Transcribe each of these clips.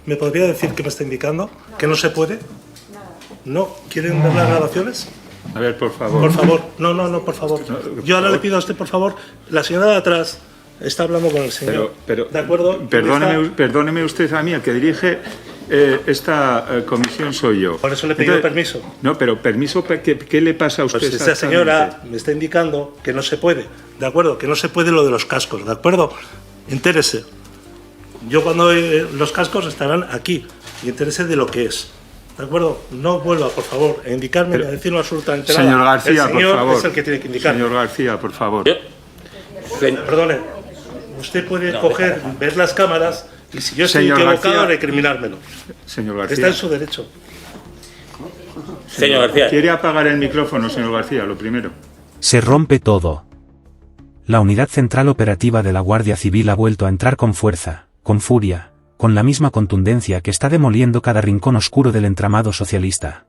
¿Me podría decir qué me está indicando? ¿Que no se puede? ¿No? ¿Quieren ver las grabaciones? A ver, por favor. Por favor. No, por favor. Yo ahora le pido a usted, por favor, la señora de atrás está hablando con el señor. Pero ¿de acuerdo? Perdóneme usted a mí, el que dirige esta comisión soy yo. Por eso le he pedido permiso. No, pero permiso, ¿qué le pasa a usted? Pues esta señora me está indicando que no se puede, ¿de acuerdo? Que no se puede lo de los cascos, ¿de acuerdo? Entérese. Yo cuando los cascos estarán aquí y entérese de lo que es. ¿De acuerdo? No vuelva, por favor, a indicarme, a decirlo absolutamente nada. Señor García, por favor. Es el que tiene que indicar. Señor García, por favor. Perdone, usted puede coger, ver las cámaras y si yo estoy Señor equivocado, García. recriminármelo. Señor García. Está en su derecho. Señor García. ¿Quiere apagar el micrófono, señor García? Lo primero. Se rompe todo. La unidad central operativa de la Guardia Civil ha vuelto a entrar con fuerza, con furia, con la misma contundencia que está demoliendo cada rincón oscuro del entramado socialista.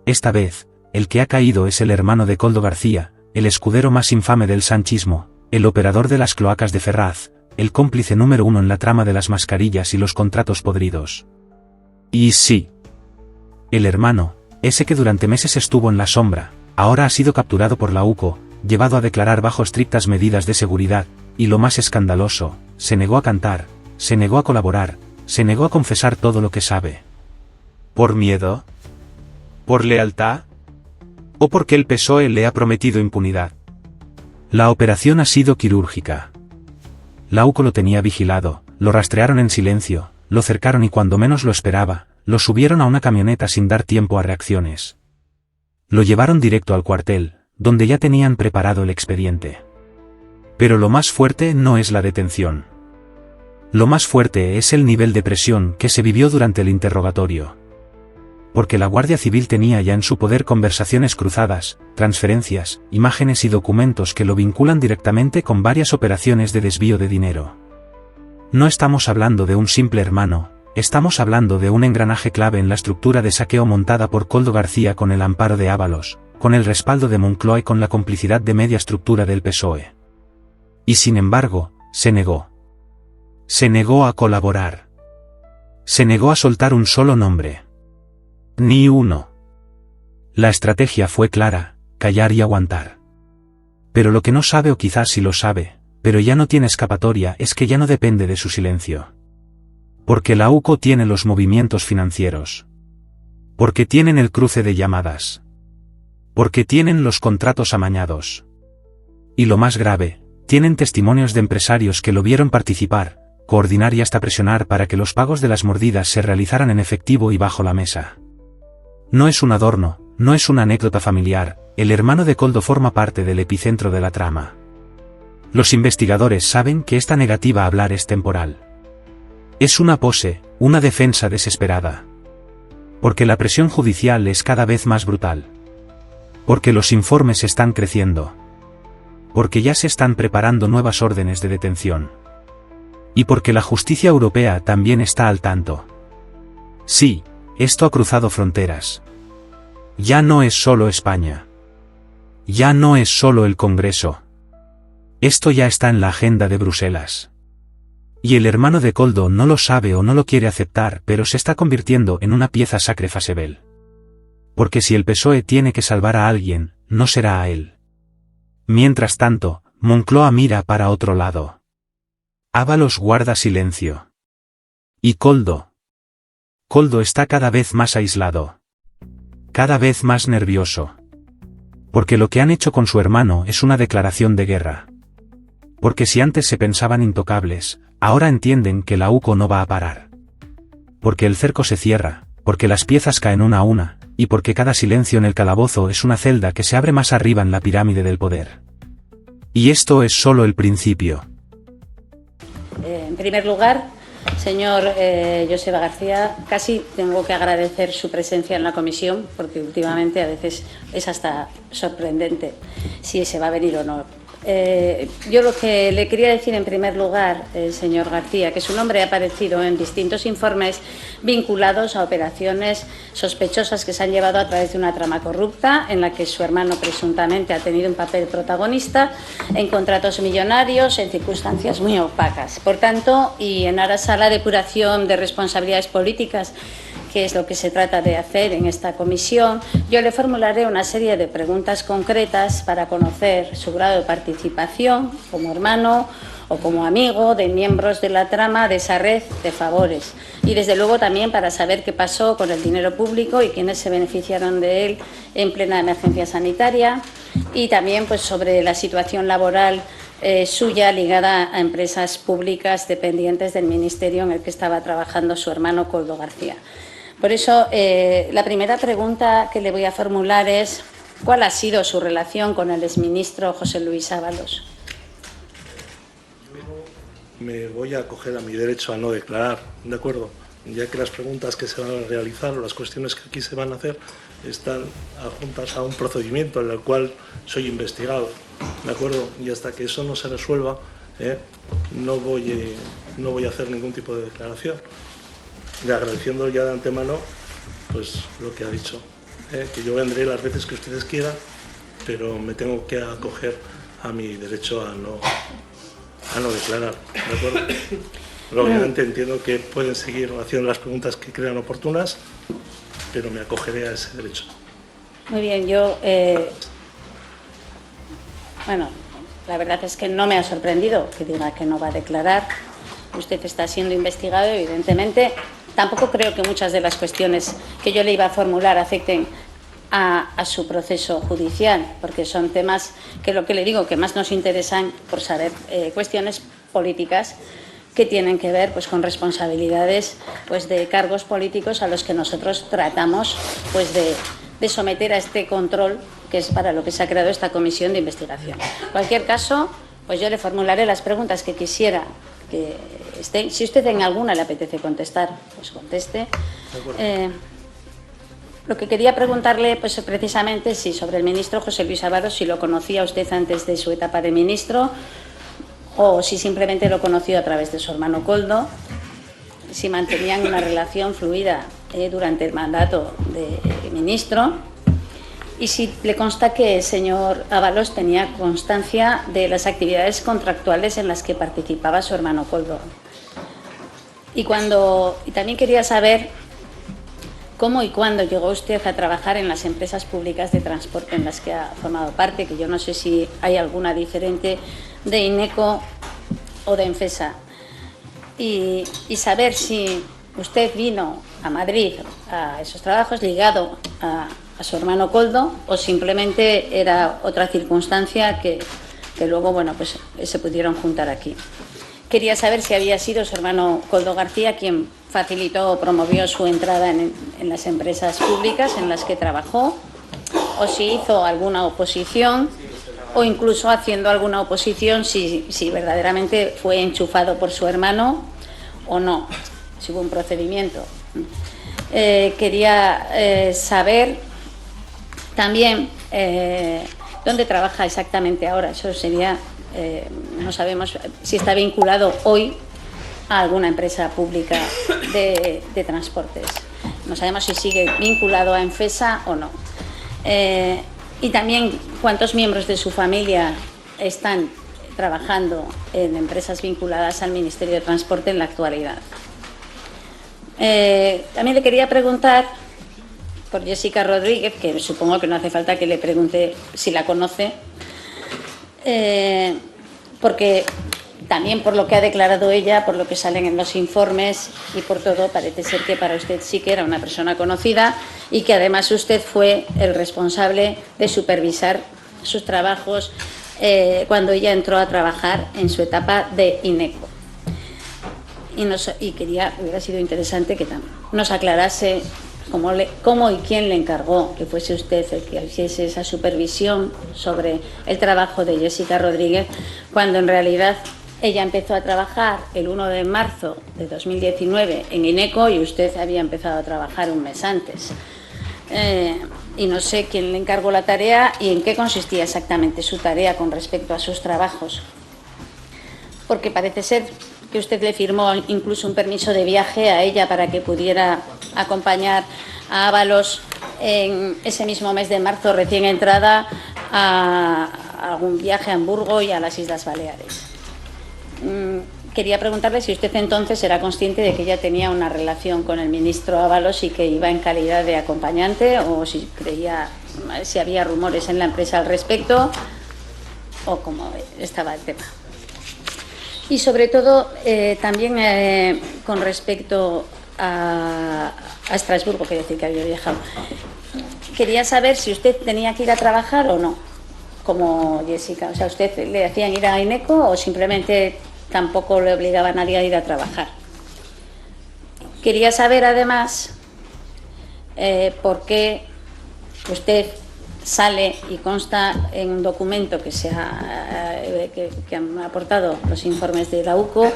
Esta vez, el que ha caído es el hermano de Koldo García, el escudero más infame del sanchismo, el operador de las cloacas de Ferraz, el cómplice número 1 en la trama de las mascarillas y los contratos podridos. Y sí. El hermano, ese que durante meses estuvo en la sombra, ahora ha sido capturado por la UCO, llevado a declarar bajo estrictas medidas de seguridad, y lo más escandaloso, se negó a cantar, se negó a colaborar, se negó a confesar todo lo que sabe. ¿Por miedo? ¿Por lealtad? ¿O porque el PSOE le ha prometido impunidad? La operación ha sido quirúrgica. La UCO lo tenía vigilado, lo rastrearon en silencio, lo cercaron y cuando menos lo esperaba, lo subieron a una camioneta sin dar tiempo a reacciones. Lo llevaron directo al cuartel, donde ya tenían preparado el expediente. Pero lo más fuerte no es la detención. Lo más fuerte es el nivel de presión que se vivió durante el interrogatorio. Porque la Guardia Civil tenía ya en su poder conversaciones cruzadas, transferencias, imágenes y documentos que lo vinculan directamente con varias operaciones de desvío de dinero. No estamos hablando de un simple hermano, estamos hablando de un engranaje clave en la estructura de saqueo montada por Koldo García con el amparo de Ábalos, con el respaldo de Moncloa y con la complicidad de media estructura del PSOE. Y sin embargo, se negó. Se negó a colaborar. Se negó a soltar un solo nombre. Ni uno. La estrategia fue clara, callar y aguantar. Pero lo que no sabe o quizás sí lo sabe, pero ya no tiene escapatoria es que ya no depende de su silencio. Porque la UCO tiene los movimientos financieros. Porque tienen el cruce de llamadas. Porque tienen los contratos amañados. Y lo más grave, tienen testimonios de empresarios que lo vieron participar, coordinar y hasta presionar para que los pagos de las mordidas se realizaran en efectivo y bajo la mesa. No es un adorno, no es una anécdota familiar, el hermano de Koldo forma parte del epicentro de la trama. Los investigadores saben que esta negativa a hablar es temporal. Es una pose, una defensa desesperada. Porque la presión judicial es cada vez más brutal. Porque los informes están creciendo. Porque ya se están preparando nuevas órdenes de detención. Y porque la justicia europea también está al tanto. Sí, esto ha cruzado fronteras. Ya no es solo España. Ya no es solo el Congreso. Esto ya está en la agenda de Bruselas. Y el hermano de Koldo no lo sabe o no lo quiere aceptar, pero se está convirtiendo en una pieza sacre fasebel. Porque si el PSOE tiene que salvar a alguien, no será a él. Mientras tanto, Moncloa mira para otro lado. Ábalos guarda silencio. Y Koldo está cada vez más aislado. Cada vez más nervioso. Porque lo que han hecho con su hermano es una declaración de guerra. Porque si antes se pensaban intocables, ahora entienden que la UCO no va a parar. Porque el cerco se cierra, porque las piezas caen una a una, y porque cada silencio en el calabozo es una celda que se abre más arriba en la pirámide del poder. Y esto es solo el principio. En primer lugar, señor Joseba García, casi tengo que agradecer su presencia en la comisión, porque últimamente a veces es hasta sorprendente si se va a venir o no. Yo lo que le quería decir en primer lugar, señor García, que su nombre ha aparecido en distintos informes vinculados a operaciones sospechosas que se han llevado a través de una trama corrupta en la que su hermano presuntamente ha tenido un papel protagonista en contratos millonarios en circunstancias muy opacas. Por tanto, y en aras a la depuración de responsabilidades políticas, que es lo que se trata de hacer en esta comisión, yo le formularé una serie de preguntas concretas para conocer su grado de participación como hermano o como amigo de miembros de la trama de esa red de favores. Y desde luego también para saber qué pasó con el dinero público y quiénes se beneficiaron de él en plena emergencia sanitaria. Y también pues, sobre la situación laboral suya ligada a empresas públicas dependientes del ministerio en el que estaba trabajando su hermano Koldo García. Por eso, la primera pregunta que le voy a formular es ¿cuál ha sido su relación con el exministro José Luis Ábalos? Me voy a acoger a mi derecho a no declarar, ¿de acuerdo? Ya que las preguntas que se van a realizar o las cuestiones que aquí se van a hacer están adjuntas a un procedimiento en el cual soy investigado, ¿de acuerdo? Y hasta que eso no se resuelva, no voy a hacer ningún tipo de declaración. Le agradeciendo ya de antemano pues lo que ha dicho, que yo vendré las veces que ustedes quieran, pero me tengo que acoger a mi derecho a no declarar, ¿de acuerdo? Pero obviamente entiendo que pueden seguir haciendo las preguntas que crean oportunas, pero me acogeré a ese derecho. Muy bien, yo bueno, la verdad es que no me ha sorprendido que diga que no va a declarar. Usted está siendo investigado, evidentemente. Tampoco creo que muchas de las cuestiones que yo le iba a formular afecten a su proceso judicial, porque son temas que lo que le digo que más nos interesan por saber cuestiones políticas que tienen que ver pues, con responsabilidades pues, de cargos políticos a los que nosotros tratamos pues, de someter a este control, que es para lo que se ha creado esta comisión de investigación. En cualquier caso, pues yo le formularé las preguntas que quisiera que estén. Si usted en alguna le apetece contestar, pues conteste. Lo que quería preguntarle, pues precisamente, si sobre el ministro José Luis Ábalos, si lo conocía usted antes de su etapa de ministro o si simplemente lo conoció a través de su hermano Koldo, si mantenían una relación fluida durante el mandato de ministro y si le consta que el señor Ábalos tenía constancia de las actividades contractuales en las que participaba su hermano Koldo. Y también quería saber cómo y cuándo llegó usted a trabajar en las empresas públicas de transporte en las que ha formado parte, que yo no sé si hay alguna diferente de INECO o de Enfesa. Y saber si usted vino a Madrid a esos trabajos ligado a su hermano Koldo o simplemente era otra circunstancia que luego bueno, pues, se pudieron juntar aquí. Quería saber si había sido su hermano Koldo García quien facilitó o promovió su entrada en las empresas públicas en las que trabajó, o si hizo alguna oposición, o incluso haciendo alguna oposición si verdaderamente fue enchufado por su hermano o no, si hubo un procedimiento. Quería saber también dónde trabaja exactamente ahora. Eso sería, no sabemos si está vinculado hoy a alguna empresa pública de transportes. No sabemos si sigue vinculado a Enfesa o no. Y también cuántos miembros de su familia están trabajando en empresas vinculadas al Ministerio de Transporte en la actualidad. También le quería preguntar por Jessica Rodríguez, que supongo que no hace falta que le pregunte si la conoce, porque también por lo que ha declarado ella, por lo que salen en los informes y por todo, parece ser que para usted sí que era una persona conocida y que además usted fue el responsable de supervisar sus trabajos cuando ella entró a trabajar en su etapa de INECO. Y hubiera sido interesante que nos aclarase cómo y quién le encargó que fuese usted el que hiciese esa supervisión sobre el trabajo de Jessica Rodríguez, cuando en realidad ella empezó a trabajar el 1 de marzo de 2019 en INECO y usted había empezado a trabajar un mes antes. y no sé quién le encargó la tarea y en qué consistía exactamente su tarea con respecto a sus trabajos. Porque parece ser que usted le firmó incluso un permiso de viaje a ella para que pudiera acompañar a Ábalos en ese mismo mes de marzo recién entrada a algún viaje a Hamburgo y a las Islas Baleares. Quería preguntarle si usted entonces era consciente de que ella tenía una relación con el ministro Ábalos y que iba en calidad de acompañante, o si creía, si había rumores en la empresa al respecto, o cómo estaba el tema. Y sobre todo, también con respecto a Estrasburgo, quiere decir que había viajado. Quería saber si usted tenía que ir a trabajar o no, como Jessica. O sea, ¿usted le hacían ir a INECO o simplemente tampoco le obligaba a nadie a ir a trabajar? Quería saber, además, por qué usted sale y consta en un documento que han aportado los informes de la UCO,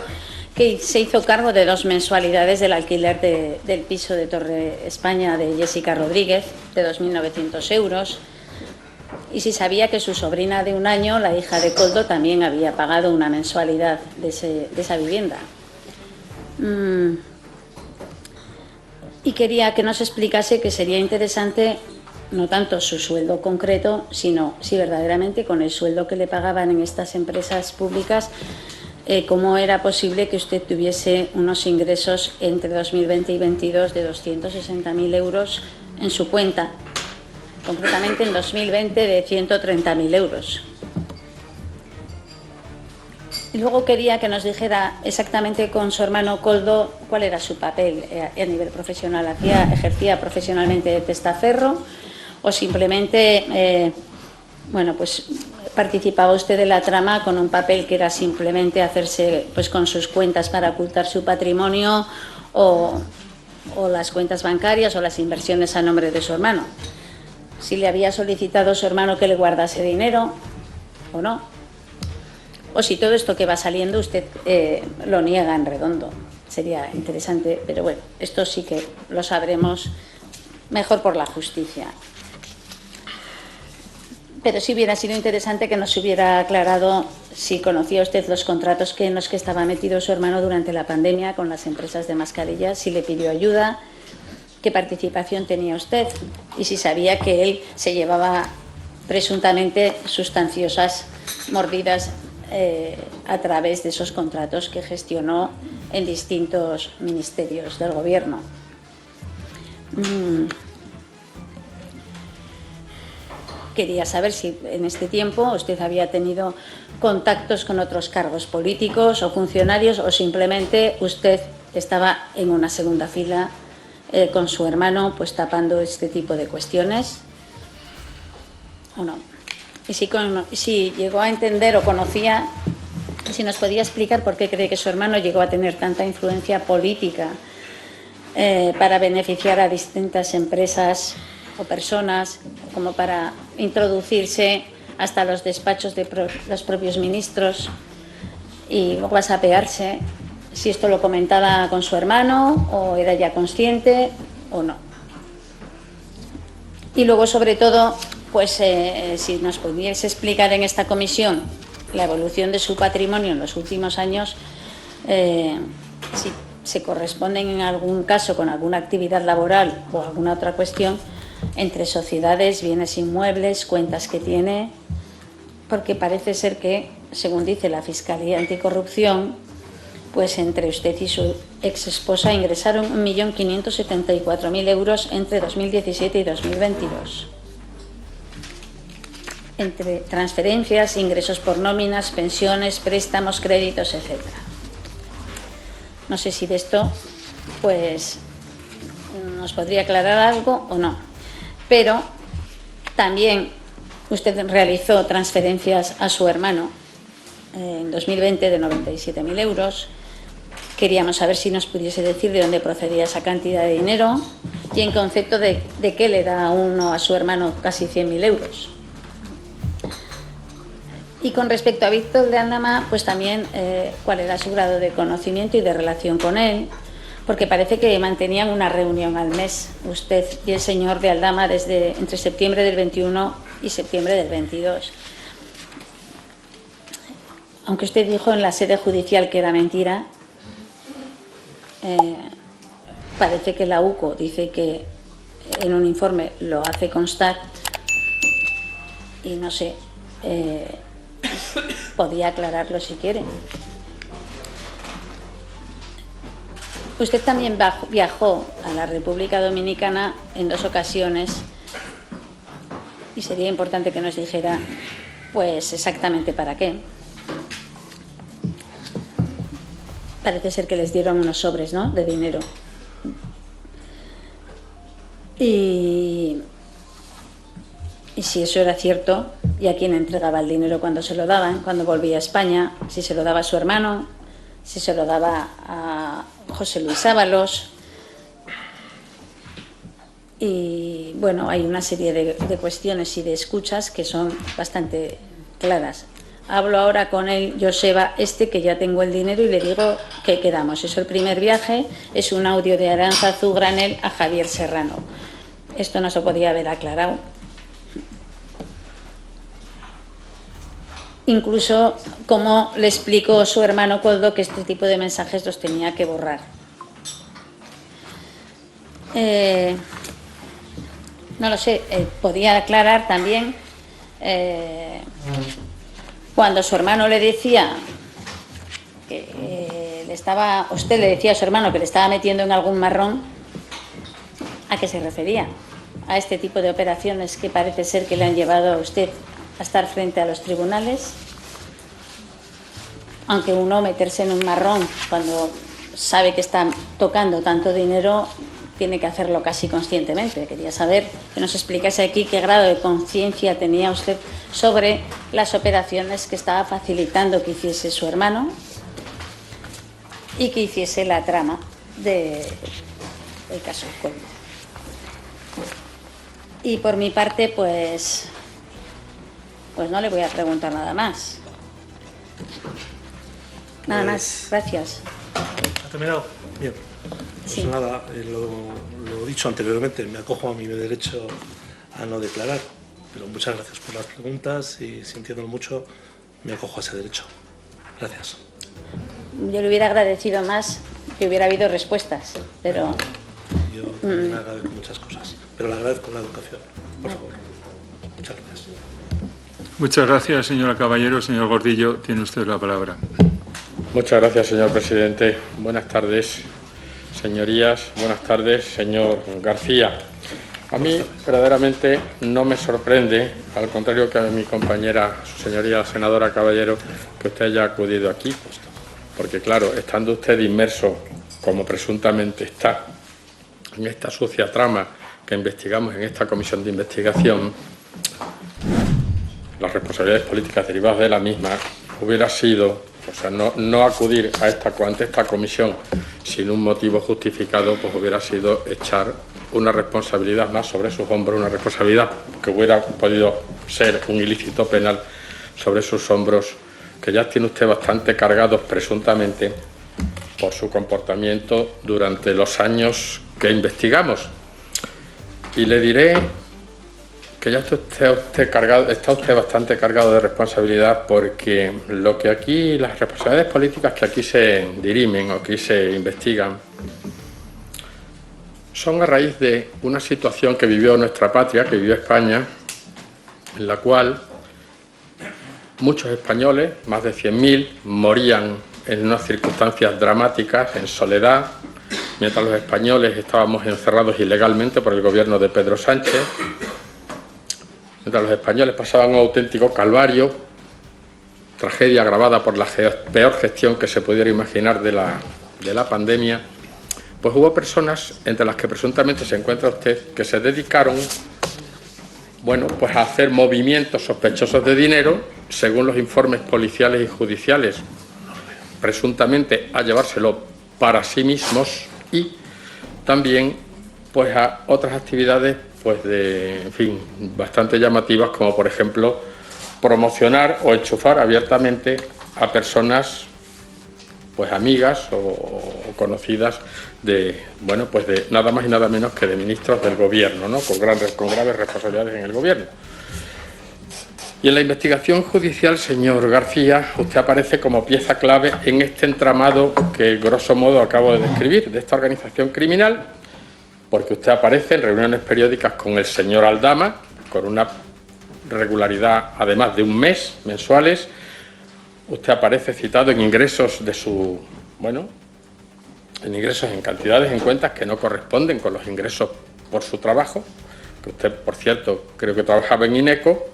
que se hizo cargo de 2 mensualidades del alquiler del piso de Torre España de Jessica Rodríguez, de 2.900 euros, y si sabía que su sobrina de 1 año, la hija de Koldo, también había pagado una mensualidad de esa vivienda. Y quería que nos explicase, que sería interesante, no tanto su sueldo concreto, sino si verdaderamente con el sueldo que le pagaban en estas empresas públicas, cómo era posible que usted tuviese unos ingresos entre 2020 y 2022 de 260.000 euros en su cuenta, concretamente en 2020 de 130.000 euros. Y luego quería que nos dijera exactamente con su hermano Koldo cuál era su papel a nivel profesional. ¿Ejercía profesionalmente de testaferro o simplemente, pues participaba usted de la trama con un papel que era simplemente hacerse pues con sus cuentas para ocultar su patrimonio o las cuentas bancarias o las inversiones a nombre de su hermano? Si le había solicitado su hermano que le guardase dinero o no, o si todo esto que va saliendo usted lo niega en redondo. Sería interesante, pero bueno, esto sí que lo sabremos mejor por la justicia. Pero sí hubiera sido interesante que nos hubiera aclarado si conocía usted los contratos en los que estaba metido su hermano durante la pandemia con las empresas de mascarillas, si le pidió ayuda, qué participación tenía usted y si sabía que él se llevaba presuntamente sustanciosas mordidas a través de esos contratos que gestionó en distintos ministerios del Gobierno. Quería saber si en este tiempo usted había tenido contactos con otros cargos políticos o funcionarios o simplemente usted estaba en una segunda fila con su hermano, pues tapando este tipo de cuestiones, ¿o no? Y si llegó a entender o conocía, si nos podía explicar por qué cree que su hermano llegó a tener tanta influencia política para beneficiar a distintas empresas o personas, como para introducirse hasta los despachos de los propios ministros y luego sapearse, si esto lo comentaba con su hermano o era ya consciente o no. Y luego, sobre todo, pues si nos pudiese explicar en esta comisión la evolución de su patrimonio en los últimos años, si se corresponden en algún caso con alguna actividad laboral o alguna otra cuestión entre sociedades, bienes inmuebles, cuentas que tiene, porque parece ser que, según dice la Fiscalía Anticorrupción, pues entre usted y su exesposa ingresaron 1.574.000 euros entre 2017 y 2022. Entre transferencias, ingresos por nóminas, pensiones, préstamos, créditos, etc. No sé si de esto pues nos podría aclarar algo o no. Pero también usted realizó transferencias a su hermano en 2020 de 97.000 euros. Queríamos saber si nos pudiese decir de dónde procedía esa cantidad de dinero y en concepto de qué le da uno a su hermano casi 100.000 euros. Y con respecto a Víctor de Aldama, pues también cuál era su grado de conocimiento y de relación con él, porque parece que mantenían una reunión al mes, usted y el señor de Aldama, entre septiembre del 21 y septiembre del 22. Aunque usted dijo en la sede judicial que era mentira, parece que la UCO dice que en un informe lo hace constar y no sé, podía aclararlo si quiere. Usted también viajó a la República Dominicana en 2 ocasiones y sería importante que nos dijera pues exactamente para qué. Parece ser que les dieron unos sobres, ¿no?, de dinero. Y si eso era cierto, ¿y a quién entregaba el dinero cuando se lo daban, cuando volvía a España? Si se lo daba a su hermano, si se lo daba a José Luis Ábalos. Y bueno, hay una serie de cuestiones y de escuchas que son bastante claras. Hablo ahora con el Joseba que ya tengo el dinero y le digo que quedamos. Es el primer viaje, es un audio de Aránzazu Granel a Javier Serrano. Esto no se podía haber aclarado. Incluso como le explicó su hermano Coldo que este tipo de mensajes los tenía que borrar. No lo sé, podía aclarar también cuando su hermano le decía que usted le decía a su hermano que le estaba metiendo en algún marrón, ¿a qué se refería? A este tipo de operaciones que parece ser que le han llevado a usted a estar frente a los tribunales, aunque uno meterse en un marrón cuando sabe que está tocando tanto dinero tiene que hacerlo casi conscientemente. Quería saber que nos explicase aquí qué grado de conciencia tenía usted sobre las operaciones que estaba facilitando que hiciese su hermano y que hiciese la trama del caso Coldo. Y por mi parte, pues no le voy a preguntar nada más. Nada más, gracias. ¿Ha terminado? Bien. Pues Sí. nada, lo dicho anteriormente, me acojo a mi derecho a no declarar, pero muchas gracias por las preguntas y sintiéndolo mucho, me acojo a ese derecho. Gracias. Yo le hubiera agradecido más que hubiera habido respuestas, pero Yo también agradezco muchas cosas, pero le agradezco la educación, por favor. Muchas gracias. Muchas gracias, señora Caballero. Señor Gordillo, tiene usted la palabra. Muchas gracias, señor presidente. Buenas tardes, señorías. Buenas tardes, señor García. A mí, verdaderamente, no me sorprende, al contrario que a mi compañera, su señoría la senadora Caballero, que usted haya acudido aquí. Porque, claro, estando usted inmerso, como presuntamente está, en esta sucia trama que investigamos en esta comisión de investigación, las responsabilidades políticas derivadas de la misma, hubiera sido, no acudir ante esta comisión sin un motivo justificado, pues hubiera sido echar una responsabilidad más sobre sus hombros, una responsabilidad que hubiera podido ser un ilícito penal sobre sus hombros, que ya tiene usted bastante cargados presuntamente por su comportamiento durante los años que investigamos. Y le diré que ya está usted bastante cargado de responsabilidad, porque lo que aquí, las responsabilidades políticas que aquí se dirimen o que se investigan, son a raíz de una situación que vivió nuestra patria, que vivió España, en la cual muchos españoles, más de 100.000, morían en unas circunstancias dramáticas, en soledad, mientras los españoles estábamos encerrados ilegalmente por el gobierno de Pedro Sánchez, mientras los españoles pasaban un auténtico calvario, tragedia agravada por la peor gestión que se pudiera imaginar de la pandemia, pues hubo personas, entre las que presuntamente se encuentra usted, que se dedicaron, pues a hacer movimientos sospechosos de dinero, según los informes policiales y judiciales, presuntamente a llevárselo para sí mismos, y también pues a otras actividades bastante llamativas, como por ejemplo promocionar o enchufar abiertamente a personas pues amigas o conocidas de, bueno, pues de nada más y nada menos que de ministros del gobierno, ¿no? Con graves responsabilidades en el gobierno. Y en la investigación judicial, señor García, usted aparece como pieza clave en este entramado que, grosso modo, acabo de describir, de esta organización criminal, porque usted aparece en reuniones periódicas con el señor Aldama, con una regularidad, además de un mes, mensuales. Usted aparece citado en ingresos de su, bueno, en ingresos en cantidades, en cuentas que no corresponden con los ingresos por su trabajo, que usted, por cierto, creo que trabajaba en INECO,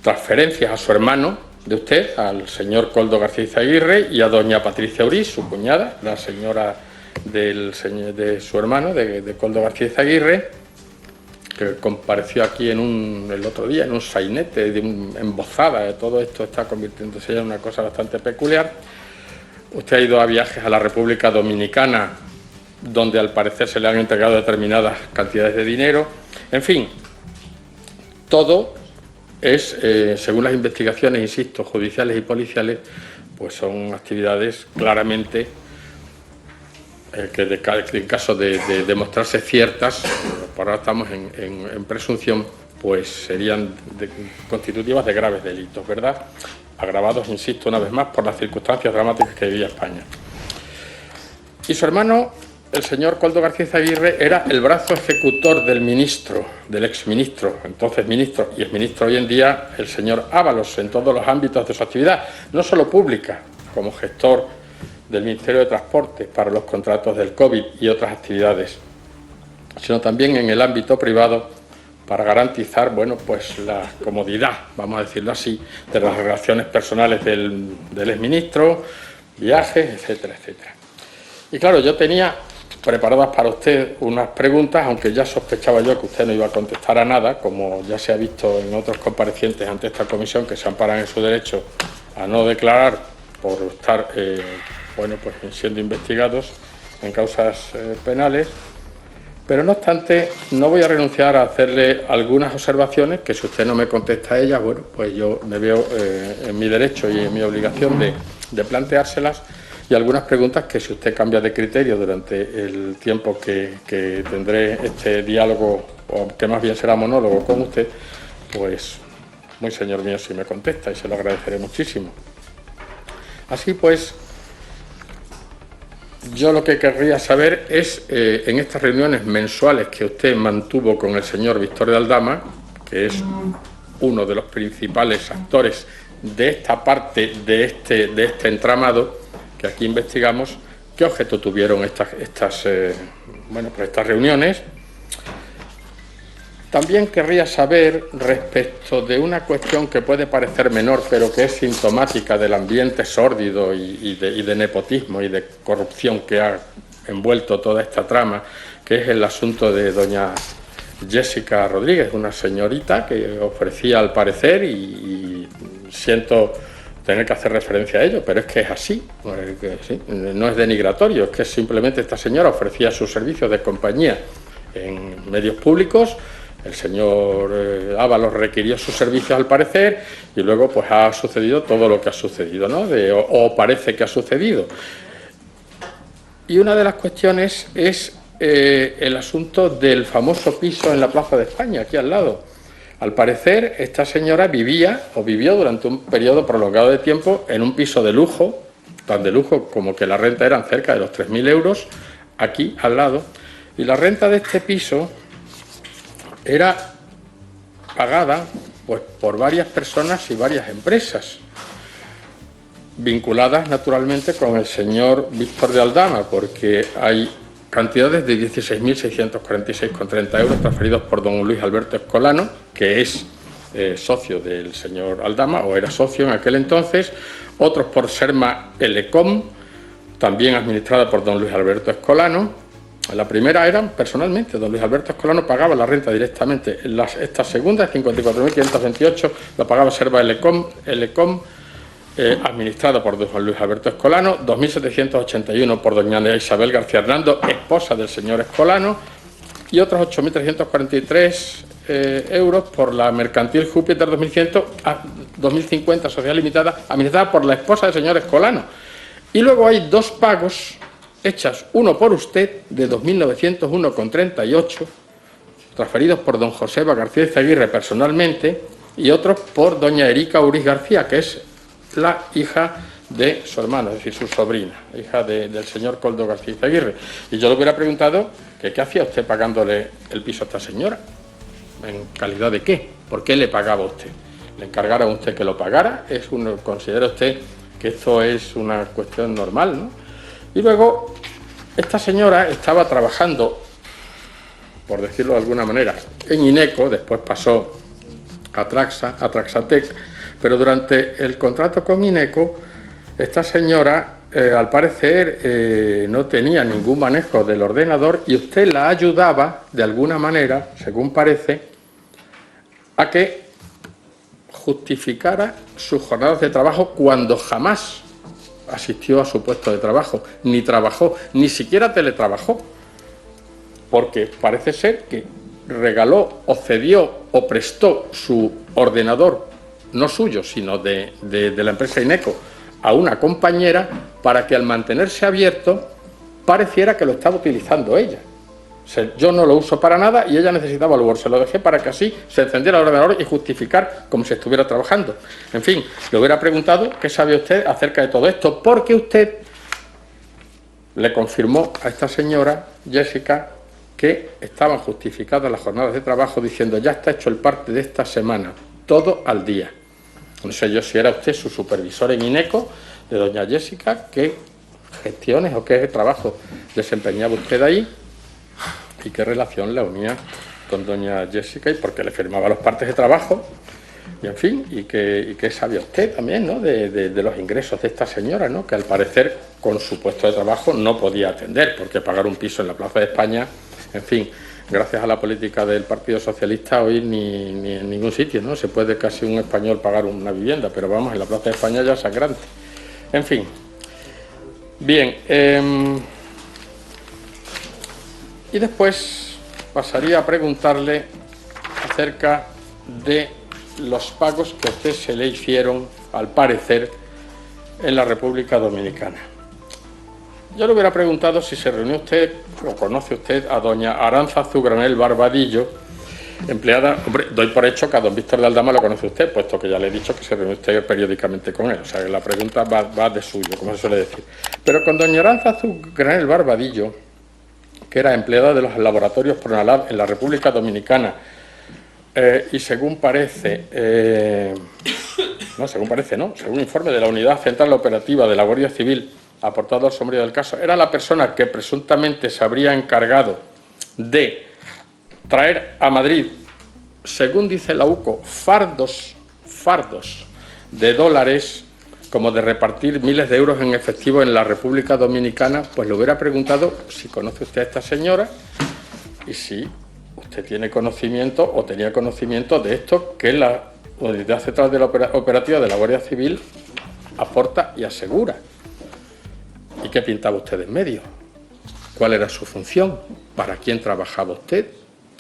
transferencias a su hermano de usted, al señor Koldo García Izaguirre, y a doña Patricia Uriz, su cuñada, la señora de su hermano, de Koldo García Izaguirre, que compareció aquí el otro día en un sainete de embozada. Todo esto está convirtiéndose ya en una cosa bastante peculiar. Usted ha ido a viajes a la República Dominicana, donde al parecer se le han entregado determinadas cantidades de dinero. En fin, todo es, según las investigaciones, insisto, judiciales y policiales, pues son actividades claramente que en caso de demostrarse ciertas, por ahora estamos en presunción, pues serían constitutivas de graves delitos, ¿verdad? Agravados, insisto, una vez más, por las circunstancias dramáticas que vivía España. Y su hermano, el señor Koldo García Izaguirre, era el brazo ejecutor del ministro, del exministro, entonces ministro y exministro hoy en día, el señor Ábalos, en todos los ámbitos de su actividad, no solo pública, como gestor del Ministerio de Transporte para los contratos del COVID y otras actividades, sino también en el ámbito privado para garantizar, bueno, pues la comodidad, vamos a decirlo así, de las relaciones personales del exministro, viajes, etcétera, etcétera. Y claro, yo tenía preparadas para usted unas preguntas, aunque ya sospechaba yo que usted no iba a contestar a nada, como ya se ha visto en otros comparecientes ante esta comisión que se amparan en su derecho a no declarar por estar bueno, pues siendo investigados en causas penales, pero no obstante no voy a renunciar a hacerle algunas observaciones que, si usted no me contesta a ellas, bueno, pues yo me veo en mi derecho y en mi obligación de planteárselas, y algunas preguntas que, si usted cambia de criterio durante el tiempo que tendré este diálogo, o que más bien será monólogo con usted, pues muy señor mío si me contesta, y se lo agradeceré muchísimo. Así pues, yo lo que querría saber es, en estas reuniones mensuales que usted mantuvo con el señor Víctor de Aldama, que es uno de los principales actores de esta parte de este entramado que aquí investigamos, ¿qué objeto tuvieron estas reuniones? También querría saber, respecto de una cuestión que puede parecer menor, pero que es sintomática del ambiente sórdido y de nepotismo y de corrupción que ha envuelto toda esta trama, que es el asunto de doña Jessica Rodríguez, una señorita que ofrecía, al parecer, y siento tener que hacer referencia a ello, pero es que es así, ¿sí? No es denigratorio, es que simplemente esta señora ofrecía sus servicios de compañía en medios públicos. El señor Ábalos requirió sus servicios, al parecer, y luego pues ha sucedido todo lo que ha sucedido, ¿no? O parece que ha sucedido. Y una de las cuestiones es el asunto del famoso piso en la Plaza de España, aquí al lado. Al parecer, esta señora vivió durante un periodo prolongado de tiempo en un piso de lujo, tan de lujo como que la renta eran cerca de los 3.000 euros, aquí al lado, y la renta de este piso era pagada pues por varias personas y varias empresas, vinculadas naturalmente con el señor Víctor de Aldama, porque hay cantidades de 16.646,30 euros transferidos por don Luis Alberto Escolano, que es socio del señor Aldama, o era socio en aquel entonces, otros por Serma Elecom, también administrada por don Luis Alberto Escolano. La primera era personalmente, don Luis Alberto Escolano pagaba la renta directamente. Esta segunda, 54.528, la pagaba Serva Elecom, administrada por don Juan Luis Alberto Escolano, 2.781 por doña Isabel García Hernando, esposa del señor Escolano, y otros 8.343 euros por la mercantil Júpiter 2100 a 2050 Sociedad Limitada, administrada por la esposa del señor Escolano. Y luego hay dos pagos hechas, uno por usted, de 2.901,38, transferidos por don Joseba García Izaguirre personalmente, y otro por doña Erika Uriz García, que es la hija de su hermano, es decir, su sobrina, hija del señor Koldo García Izaguirre. Y yo le hubiera preguntado que qué hacía usted pagándole el piso a esta señora, en calidad de qué, por qué le pagaba usted. ¿Le encargara a usted que lo pagara? ¿Considera usted que esto es una cuestión normal, no? Y luego, esta señora estaba trabajando, por decirlo de alguna manera, en INECO, después pasó a Traxatec, pero durante el contrato con INECO, esta señora, al parecer, no tenía ningún manejo del ordenador y usted la ayudaba, de alguna manera, según parece, a que justificara sus jornadas de trabajo cuando jamás asistió a su puesto de trabajo, ni trabajó, ni siquiera teletrabajó, porque parece ser que regaló o cedió o prestó su ordenador, no suyo, sino de la empresa INECO, a una compañera para que al mantenerse abierto pareciera que lo estaba utilizando ella. O sea, yo no lo uso para nada y ella necesitaba el Word, se lo dejé para que así se encendiera el ordenador y justificar como si estuviera trabajando. En fin, le hubiera preguntado qué sabe usted acerca de todo esto, porque usted le confirmó a esta señora, Jessica, que estaban justificadas las jornadas de trabajo diciendo ya está hecho el parte de esta semana, todo al día. No sé yo si era usted su supervisor en INECO, de doña Jessica, qué gestiones o qué trabajo desempeñaba usted ahí y qué relación la unía con doña Jessica y por qué le firmaba los partes de trabajo, y en fin, y qué sabía usted también, ¿no?, de los ingresos de esta señora, ¿no?, que al parecer con su puesto de trabajo no podía atender, porque pagar un piso en la Plaza de España, en fin, gracias a la política del Partido Socialista hoy ni en ningún sitio, ¿no?, se puede casi un español pagar una vivienda, pero vamos, en la Plaza de España ya es sangrante. En fin, bien, y después pasaría a preguntarle acerca de los pagos que a usted se le hicieron, al parecer, en la República Dominicana. Yo le hubiera preguntado si se reunió usted, o conoce usted, a doña Aránzazu Granel Barbadillo, empleada, hombre, doy por hecho que a don Víctor de Aldama lo conoce usted, puesto que ya le he dicho que se reunió usted periódicamente con él, o sea que la pregunta va de suyo, como se suele decir. Pero con doña Aránzazu Granel Barbadillo, que era empleada de los laboratorios Pronalab en la República Dominicana, y según informe de la Unidad Central Operativa de la Guardia Civil aportado al sumario del caso, era la persona que presuntamente se habría encargado de traer a Madrid, según dice la UCO, fardos de dólares, como de repartir miles de euros en efectivo en la República Dominicana. Pues le hubiera preguntado si conoce usted a esta señora y si usted tiene conocimiento o tenía conocimiento de esto que la Unidad Central de la Operativa de la Guardia Civil aporta y asegura. ¿Y qué pintaba usted en medio? ¿Cuál era su función? ¿Para quién trabajaba usted?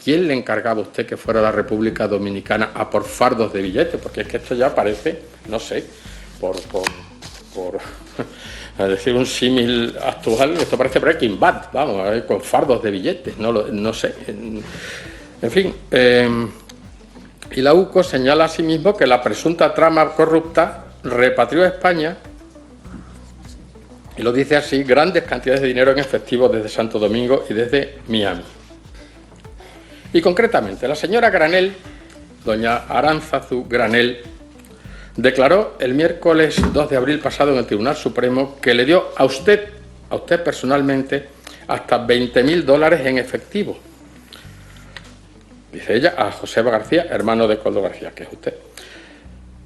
¿Quién le encargaba a usted que fuera a la República Dominicana a por fardos de billetes? Porque es que esto ya parece, no sé, por a decir un símil actual, esto parece Breaking Bad, vamos, con fardos de billetes, no sé. En fin, y la UCO señala asimismo que la presunta trama corrupta repatrió a España, y lo dice así, grandes cantidades de dinero en efectivo desde Santo Domingo y desde Miami. Y concretamente, la señora Granel, doña Aránzazu Granel, declaró el miércoles 2 de abril pasado en el Tribunal Supremo que le dio a usted personalmente, hasta $20.000 en efectivo. Dice ella, a Joseba García, hermano de Koldo García, que es usted,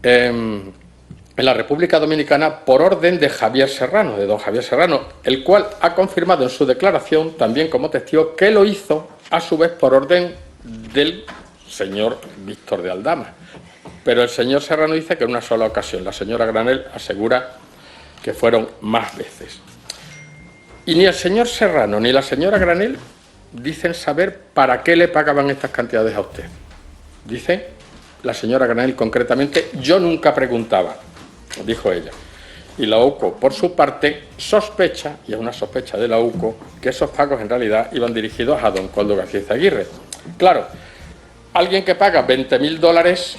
en la República Dominicana por orden de Javier Serrano, de don Javier Serrano, el cual ha confirmado en su declaración, también como testigo, que lo hizo a su vez por orden del señor Víctor de Aldama. Pero el señor Serrano dice que en una sola ocasión. La señora Granel asegura que fueron más veces. Y ni el señor Serrano ni la señora Granel dicen saber para qué le pagaban estas cantidades a usted. Dice la señora Granel concretamente, yo nunca preguntaba, dijo ella. Y la UCO, por su parte, sospecha, y es una sospecha de la UCO, que esos pagos en realidad iban dirigidos a don Koldo García Izaguirre. Claro, alguien que paga $20.000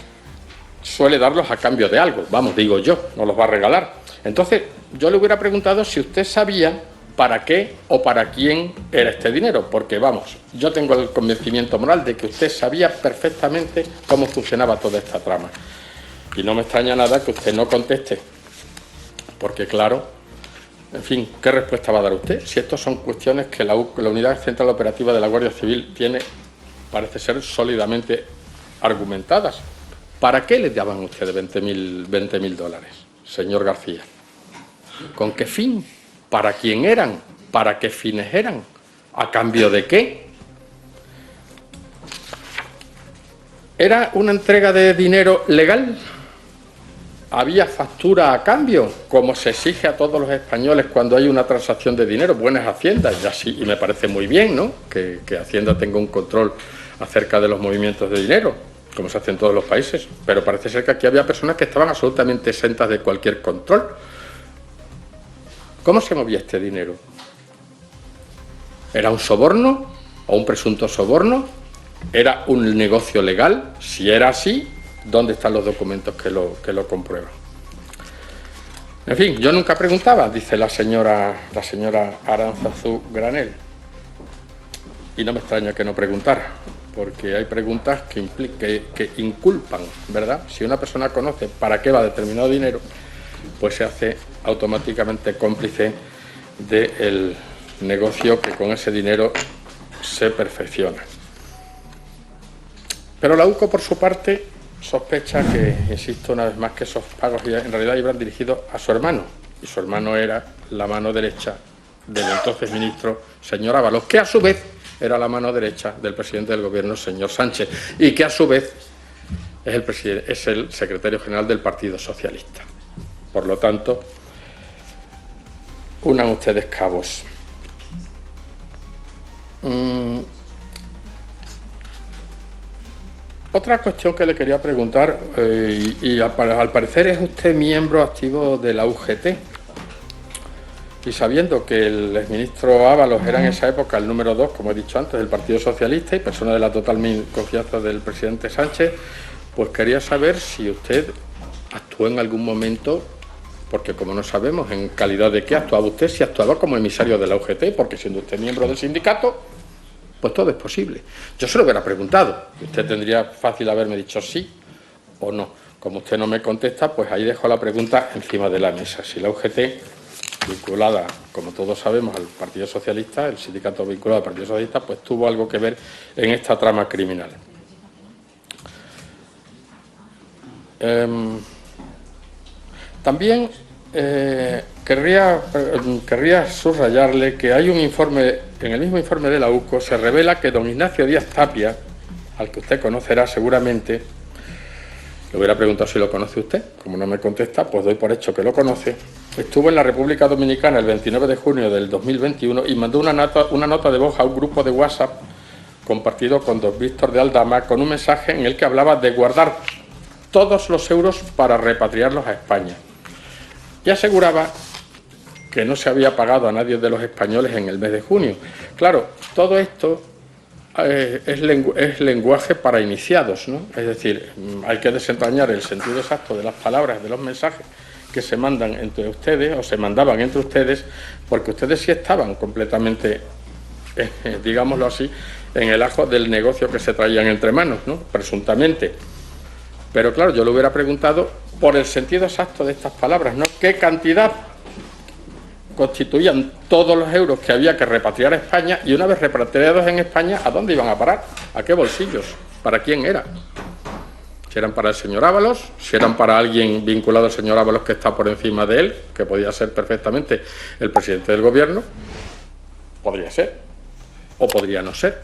suele darlos a cambio de algo, vamos, digo yo, no los va a regalar. Entonces, yo le hubiera preguntado si usted sabía para qué o para quién era este dinero, porque vamos, yo tengo el convencimiento moral de que usted sabía perfectamente cómo funcionaba toda esta trama. Y no me extraña nada que usted no conteste, porque claro, en fin, ¿qué respuesta va a dar usted? Si estas son cuestiones que la Unidad Central Operativa de la Guardia Civil tiene, parece ser sólidamente argumentadas. ¿Para qué le daban ustedes $20.000, señor García? ¿Con qué fin? ¿Para quién eran? ¿Para qué fines eran? ¿A cambio de qué? ¿Era una entrega de dinero legal? ¿Había factura a cambio, como se exige a todos los españoles cuando hay una transacción de dinero? Buenas Haciendas, y así, y me parece muy bien, ¿no?, que Hacienda tenga un control acerca de los movimientos de dinero, como se hace en todos los países, pero parece ser que aquí había personas que estaban absolutamente exentas de cualquier control. ¿Cómo se movía este dinero? ¿Era un soborno o un presunto soborno? ¿Era un negocio legal? Si era así, ¿dónde están los documentos que lo comprueban? En fin, yo nunca preguntaba, dice la señora Aránzazu Granel. Y no me extraña que no preguntara, porque hay preguntas que inculpan, ¿verdad? Si una persona conoce para qué va determinado dinero, pues se hace automáticamente cómplice del negocio que con ese dinero se perfecciona. Pero la UCO, por su parte, sospecha que, insisto una vez más, que esos pagos en realidad iban dirigidos a su hermano, y su hermano era la mano derecha del entonces ministro, señor Ábalos, que a su vez era la mano derecha del presidente del gobierno, señor Sánchez, y que a su vez es el secretario general del Partido Socialista. Por lo tanto, unan ustedes cabos. Otra cuestión que le quería preguntar, y al parecer es usted miembro activo de la UGT, y sabiendo que el exministro Ábalos era en esa época el número 2, como he dicho antes, del Partido Socialista y persona de la total confianza del presidente Sánchez, pues quería saber si usted actuó en algún momento, porque como no sabemos en calidad de qué actuaba usted, si actuaba como emisario de la UGT, porque siendo usted miembro del sindicato, pues todo es posible. Yo se lo hubiera preguntado, usted tendría fácil haberme dicho sí o no. Como usted no me contesta, pues ahí dejo la pregunta encima de la mesa. Si la UGT, vinculada, como todos sabemos, al Partido Socialista, el sindicato vinculado al Partido Socialista, pues tuvo algo que ver en esta trama criminal. También querría subrayarle que hay un informe, en el mismo informe de la UCO se revela que don Ignacio Díaz Tapia, al que usted conocerá seguramente, le hubiera preguntado si lo conoce usted, como no me contesta, pues doy por hecho que lo conoce, estuvo en la República Dominicana el 29 de junio del 2021 y mandó una nota de voz a un grupo de WhatsApp compartido con don Víctor de Aldama con un mensaje en el que hablaba de guardar todos los euros para repatriarlos a España. Y aseguraba que no se había pagado a nadie de los españoles en el mes de junio. Claro, todo esto es lenguaje para iniciados, ¿no? Es decir, hay que desentrañar el sentido exacto de las palabras, de los mensajes que se mandan entre ustedes o se mandaban entre ustedes, porque ustedes sí estaban completamente, digámoslo así, en el ajo del negocio que se traían entre manos, ¿no?, presuntamente. Pero claro, yo le hubiera preguntado por el sentido exacto de estas palabras, ¿no? ¿Qué cantidad constituían todos los euros que había que repatriar a España? Y una vez repatriados en España, ¿a dónde iban a parar? ¿A qué bolsillos? ¿Para quién era? Si eran para el señor Ábalos, si eran para alguien vinculado al señor Ábalos que está por encima de él, que podía ser perfectamente el presidente del gobierno, podría ser, o podría no ser,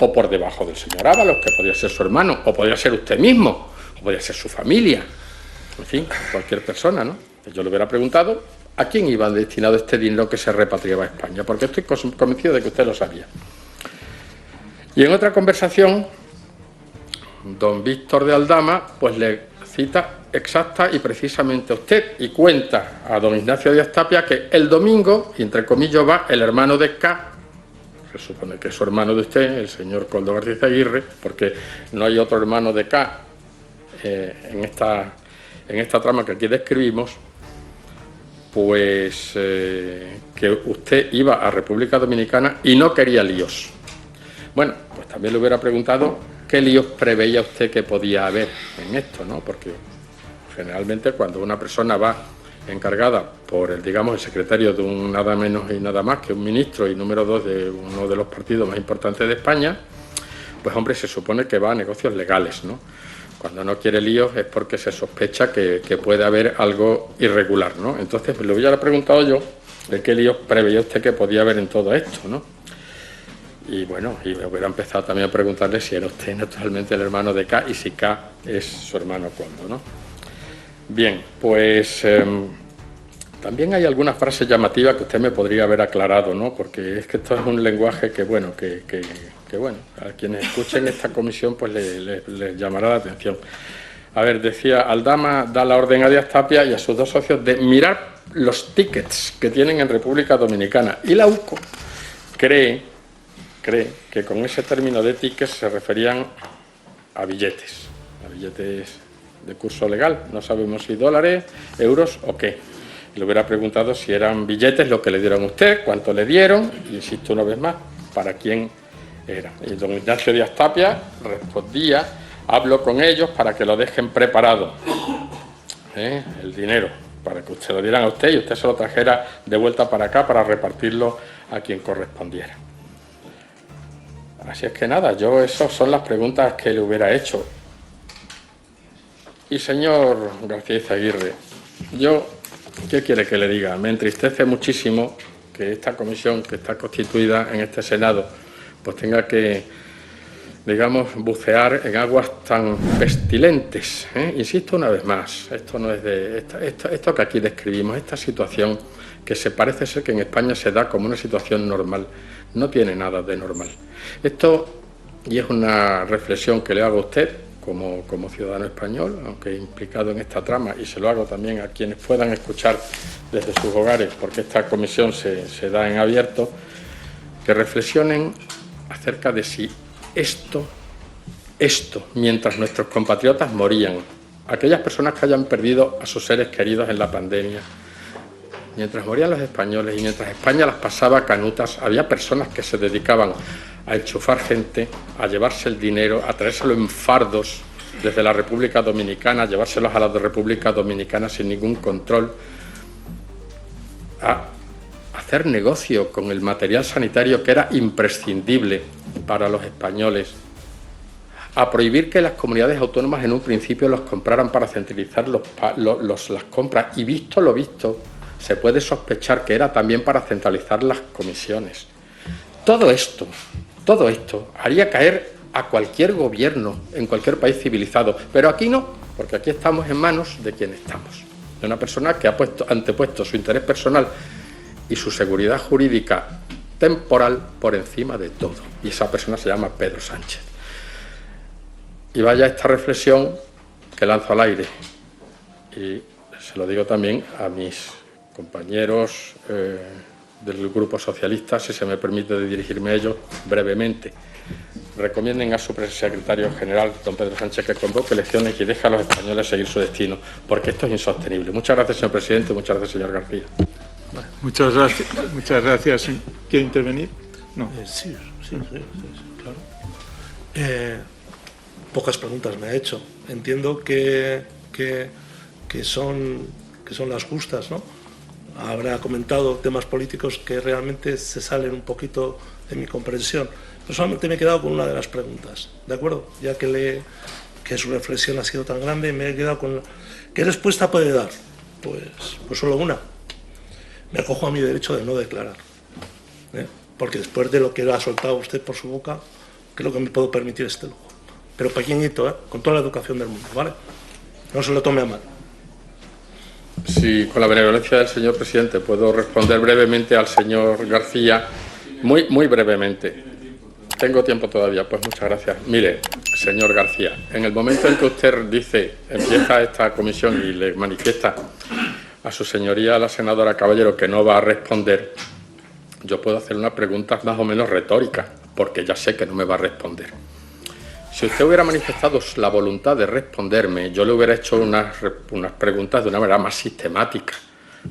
o por debajo del señor Ábalos, que podría ser su hermano, o podría ser usted mismo, o podría ser su familia, en fin, cualquier persona, ¿no? Yo le hubiera preguntado a quién iba destinado este dinero que se repatriaba a España, porque estoy convencido de que usted lo sabía. Y en otra conversación, don Víctor de Aldama pues le cita exacta y precisamente usted, y cuenta a don Ignacio Díaz Tapia que el domingo, y entre comillas, va el hermano de K, se supone que es su hermano de usted, el señor Koldo García Aguirre, porque no hay otro hermano de K en esta trama que aquí describimos, pues que usted iba a República Dominicana y no quería líos. Bueno, pues también le hubiera preguntado qué líos preveía usted que podía haber en esto, ¿no? Porque generalmente cuando una persona va encargada por el, digamos, el secretario de un nada menos y nada más que un ministro y número 2 de uno de los partidos más importantes de España, pues hombre, se supone que va a negocios legales, ¿no? Cuando no quiere líos es porque se sospecha que puede haber algo irregular, ¿no? Entonces, le hubiera preguntado yo de qué líos preveía usted que podía haber en todo esto, ¿no? Y bueno, y me hubiera empezado también a preguntarle si era usted naturalmente el hermano de K y si K es su hermano Koldo, ¿no? Bien, pues también hay algunas frases llamativas que usted me podría haber aclarado, ¿no? Porque es que esto es un lenguaje que bueno, bueno, a quienes escuchen esta comisión pues les llamará la atención. A ver, decía, Aldama da la orden a Díaz Tapia y a sus dos socios de mirar los tickets que tienen en República Dominicana. Y la UCO cree que con ese término de tickets se referían a billetes de curso legal. No sabemos si dólares, euros o qué. Le hubiera preguntado si eran billetes lo que le dieron a usted, cuánto le dieron, y insisto una vez más, para quién era. Y don Ignacio Díaz Tapia respondía, hablo con ellos para que lo dejen preparado, el dinero, para que se lo dieran a usted y usted se lo trajera de vuelta para acá para repartirlo a quien correspondiera. Así es que nada, yo esas son las preguntas que le hubiera hecho. Y señor García Aguirre, yo, ¿qué quiere que le diga? Me entristece muchísimo que esta comisión que está constituida en este Senado pues tenga que, digamos, bucear en aguas tan pestilentes, ¿eh? Insisto una vez más, esto no es de esto que aquí describimos, esta situación que se parece ser que en España se da como una situación normal, no tiene nada de normal. Esto, y es una reflexión que le hago a usted como ciudadano español, aunque implicado en esta trama, y se lo hago también a quienes puedan escuchar desde sus hogares, porque esta comisión se da en abierto, que reflexionen acerca de si esto, mientras nuestros compatriotas morían, aquellas personas que hayan perdido a sus seres queridos en la pandemia, mientras morían los españoles y mientras España las pasaba canutas, había personas que se dedicaban a enchufar gente, a llevarse el dinero, a traérselo en fardos desde la República Dominicana, a llevárselos a la República Dominicana sin ningún control, a hacer negocio con el material sanitario que era imprescindible para los españoles, a prohibir que las comunidades autónomas en un principio los compraran para centralizar las compras, y visto lo visto, se puede sospechar que era también para centralizar las comisiones. Todo esto haría caer a cualquier gobierno en cualquier país civilizado, pero aquí no, porque aquí estamos en manos de quien estamos, de una persona que ha antepuesto su interés personal y su seguridad jurídica temporal por encima de todo, y esa persona se llama Pedro Sánchez. Y vaya esta reflexión que lanzo al aire, y se lo digo también a mis compañeros del Grupo Socialista, si se me permite dirigirme a ellos brevemente. Recomienden a su secretario general, don Pedro Sánchez, que convoque elecciones y deje a los españoles seguir su destino, porque esto es insostenible. Muchas gracias, señor presidente, muchas gracias, señor García. Muchas gracias. ¿Quiere intervenir? No. Sí, claro. Pocas preguntas me ha hecho. Entiendo que son las justas, ¿no? Habrá comentado temas políticos que realmente se salen un poquito de mi comprensión. Pero solamente me he quedado con una de las preguntas, ¿de acuerdo? Ya que su reflexión ha sido tan grande, me he quedado con... ¿Qué respuesta puede dar? Pues solo una. Me acojo a mi derecho de no declarar, porque después de lo que ha soltado usted por su boca, creo que me puedo permitir este lujo. Pero pequeñito, con toda la educación del mundo, ¿vale? No se lo tome a mal. Si con la benevolencia del señor presidente puedo responder brevemente al señor García, muy brevemente. Tengo tiempo todavía, pues muchas gracias. Mire, Señor García, en el momento en que usted dice, empieza esta comisión y le manifiesta a su señoría, la senadora Caballero, que no va a responder, yo puedo hacer una pregunta más o menos retórica, porque ya sé que no me va a responder. Si usted hubiera manifestado la voluntad de responderme, yo le hubiera hecho unas preguntas de una manera más sistemática.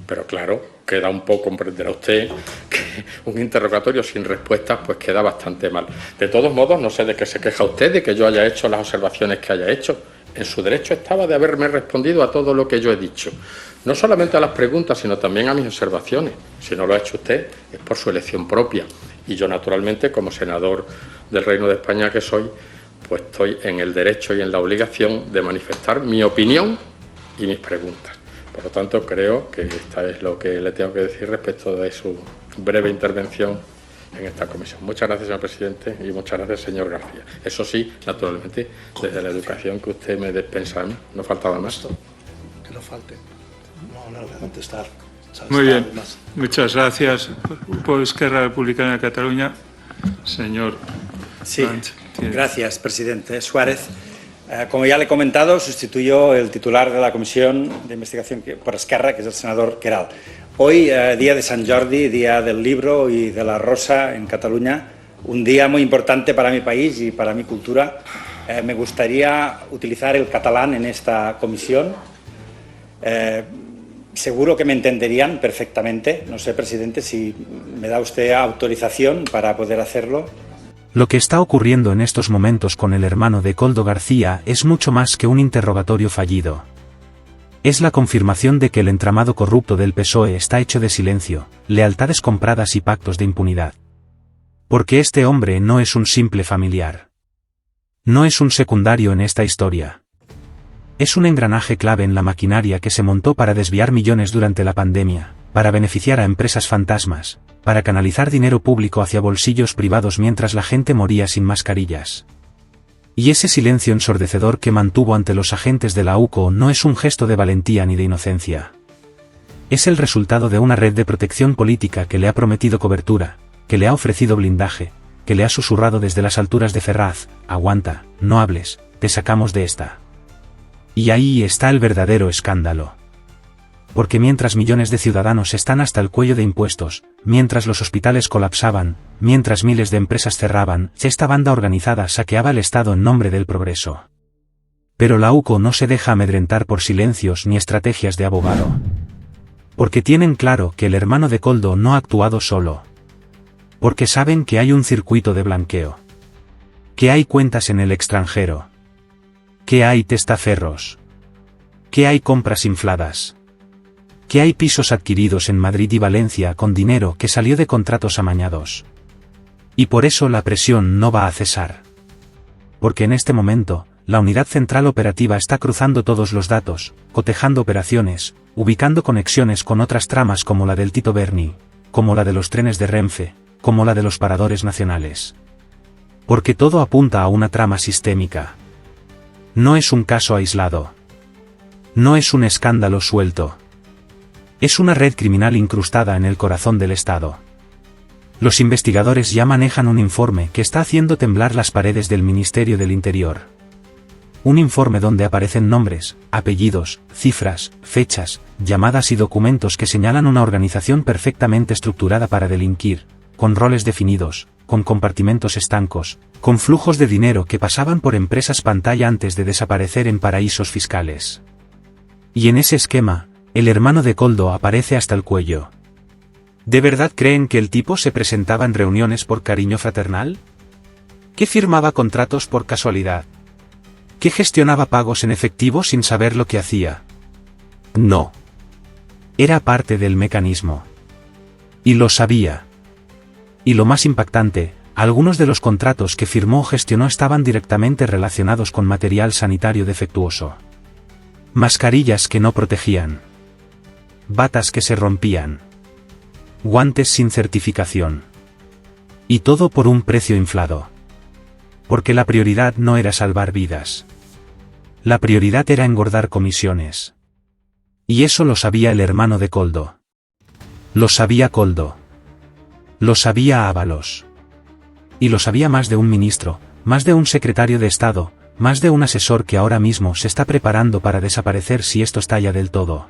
Pero claro, queda un poco, comprenderá usted, que un interrogatorio sin respuestas pues queda bastante mal. De todos modos, no sé de qué se queja usted, de que yo haya hecho las observaciones que haya hecho. En su derecho estaba de haberme respondido a todo lo que yo he dicho. No solamente a las preguntas, sino también a mis observaciones. Si no lo ha hecho usted, es por su elección propia. Y yo, naturalmente, como senador del Reino de España que soy, pues estoy en el derecho y en la obligación de manifestar mi opinión y mis preguntas. Por lo tanto, creo que esta es lo que le tengo que decir respecto de su breve intervención en esta comisión. Muchas gracias, señor presidente, y muchas gracias, señor García. Eso sí, naturalmente, desde la educación que usted me dispensa a mí, no faltaba más. Que no falte. No voy a contestar. Muy bien, muchas gracias. Por Esquerra Republicana de Cataluña, señor. Sí, gracias, presidente Suárez. Como ya le he comentado, sustituyo el titular de la Comisión de Investigación por Esquerra, que es el senador Queralt. Hoy, día de Sant Jordi, día del libro y de la rosa en Cataluña, un día muy importante para mi país y para mi cultura. Me gustaría utilizar el catalán en esta comisión. Seguro que me entenderían perfectamente. No sé, presidente, si me da usted autorización para poder hacerlo. Lo que está ocurriendo en estos momentos con el hermano de Koldo García es mucho más que un interrogatorio fallido. Es la confirmación de que el entramado corrupto del PSOE está hecho de silencio, lealtades compradas y pactos de impunidad. Porque este hombre no es un simple familiar. No es un secundario en esta historia. Es un engranaje clave en la maquinaria que se montó para desviar millones durante la pandemia, para beneficiar a empresas fantasmas, para canalizar dinero público hacia bolsillos privados mientras la gente moría sin mascarillas. Y ese silencio ensordecedor que mantuvo ante los agentes de la UCO no es un gesto de valentía ni de inocencia. Es el resultado de una red de protección política que le ha prometido cobertura, que le ha ofrecido blindaje, que le ha susurrado desde las alturas de Ferraz: aguanta, no hables, te sacamos de esta. Y ahí está el verdadero escándalo. Porque mientras millones de ciudadanos están hasta el cuello de impuestos, mientras los hospitales colapsaban, mientras miles de empresas cerraban, esta banda organizada saqueaba el Estado en nombre del progreso. Pero la UCO no se deja amedrentar por silencios ni estrategias de abogado. Porque tienen claro que el hermano de Koldo no ha actuado solo. Porque saben que hay un circuito de blanqueo. Que hay cuentas en el extranjero. Que hay testaferros. Que hay compras infladas. Que hay pisos adquiridos en Madrid y Valencia con dinero que salió de contratos amañados. Y por eso la presión no va a cesar. Porque en este momento, la Unidad Central Operativa está cruzando todos los datos, cotejando operaciones, ubicando conexiones con otras tramas como la del Tito Berni, como la de los trenes de Renfe, como la de los paradores nacionales. Porque todo apunta a una trama sistémica. No es un caso aislado. No es un escándalo suelto. Es una red criminal incrustada en el corazón del Estado. Los investigadores ya manejan un informe que está haciendo temblar las paredes del Ministerio del Interior. Un informe donde aparecen nombres, apellidos, cifras, fechas, llamadas y documentos que señalan una organización perfectamente estructurada para delinquir, con roles definidos, con compartimentos estancos, con flujos de dinero que pasaban por empresas pantalla antes de desaparecer en paraísos fiscales. Y en ese esquema, el hermano de Koldo aparece hasta el cuello. ¿De verdad creen que el tipo se presentaba en reuniones por cariño fraternal? ¿Que firmaba contratos por casualidad? ¿Que gestionaba pagos en efectivo sin saber lo que hacía? No. Era parte del mecanismo. Y lo sabía. Y lo más impactante, algunos de los contratos que firmó o gestionó estaban directamente relacionados con material sanitario defectuoso. Mascarillas que no protegían. Batas que se rompían. Guantes sin certificación. Y todo por un precio inflado. Porque la prioridad no era salvar vidas. La prioridad era engordar comisiones. Y eso lo sabía el hermano de Koldo. Lo sabía Koldo. Lo sabía Ábalos. Y lo sabía más de un ministro, más de un secretario de Estado, más de un asesor que ahora mismo se está preparando para desaparecer si esto estalla del todo.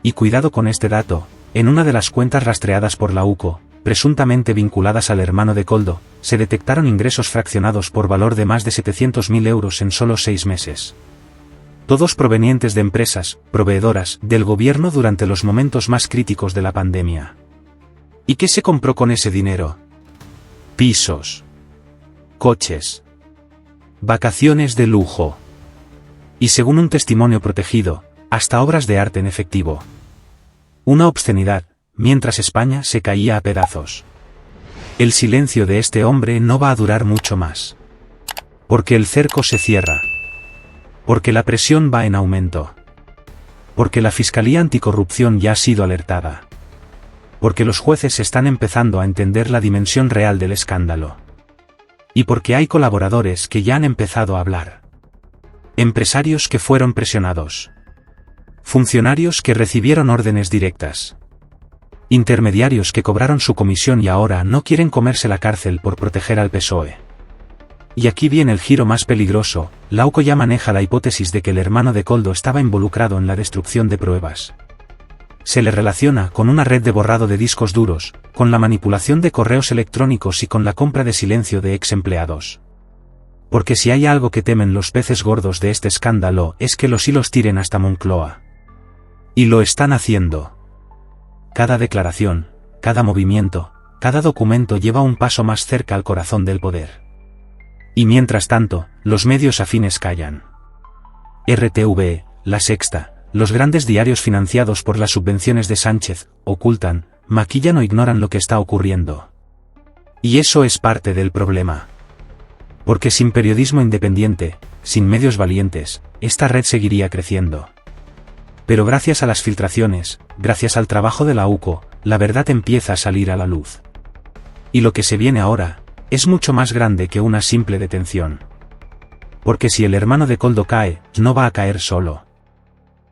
Y cuidado con este dato, en una de las cuentas rastreadas por la UCO, presuntamente vinculadas al hermano de Koldo, se detectaron ingresos fraccionados por valor de más de 700.000 euros en solo 6 meses. Todos provenientes de empresas, proveedoras, del gobierno durante los momentos más críticos de la pandemia. ¿Y qué se compró con ese dinero? Pisos. Coches. Vacaciones de lujo. Y según un testimonio protegido, hasta obras de arte en efectivo. Una obscenidad, mientras España se caía a pedazos. El silencio de este hombre no va a durar mucho más. Porque el cerco se cierra. Porque la presión va en aumento. Porque la Fiscalía Anticorrupción ya ha sido alertada. Porque los jueces están empezando a entender la dimensión real del escándalo. Y porque hay colaboradores que ya han empezado a hablar. Empresarios que fueron presionados. Funcionarios que recibieron órdenes directas. Intermediarios que cobraron su comisión y ahora no quieren comerse la cárcel por proteger al PSOE. Y aquí viene el giro más peligroso, la UCO ya maneja la hipótesis de que el hermano de Koldo estaba involucrado en la destrucción de pruebas. Se le relaciona con una red de borrado de discos duros, con la manipulación de correos electrónicos y con la compra de silencio de ex empleados. Porque si hay algo que temen los peces gordos de este escándalo es que los hilos tiren hasta Moncloa. Y lo están haciendo. Cada declaración, cada movimiento, cada documento lleva un paso más cerca al corazón del poder. Y mientras tanto, los medios afines callan. RTV, La Sexta, los grandes diarios financiados por las subvenciones de Sánchez, ocultan, maquillan o ignoran lo que está ocurriendo. Y eso es parte del problema. Porque sin periodismo independiente, sin medios valientes, esta red seguiría creciendo. Pero gracias a las filtraciones, gracias al trabajo de la UCO, la verdad empieza a salir a la luz. Y lo que se viene ahora, es mucho más grande que una simple detención. Porque si el hermano de Koldo cae, no va a caer solo.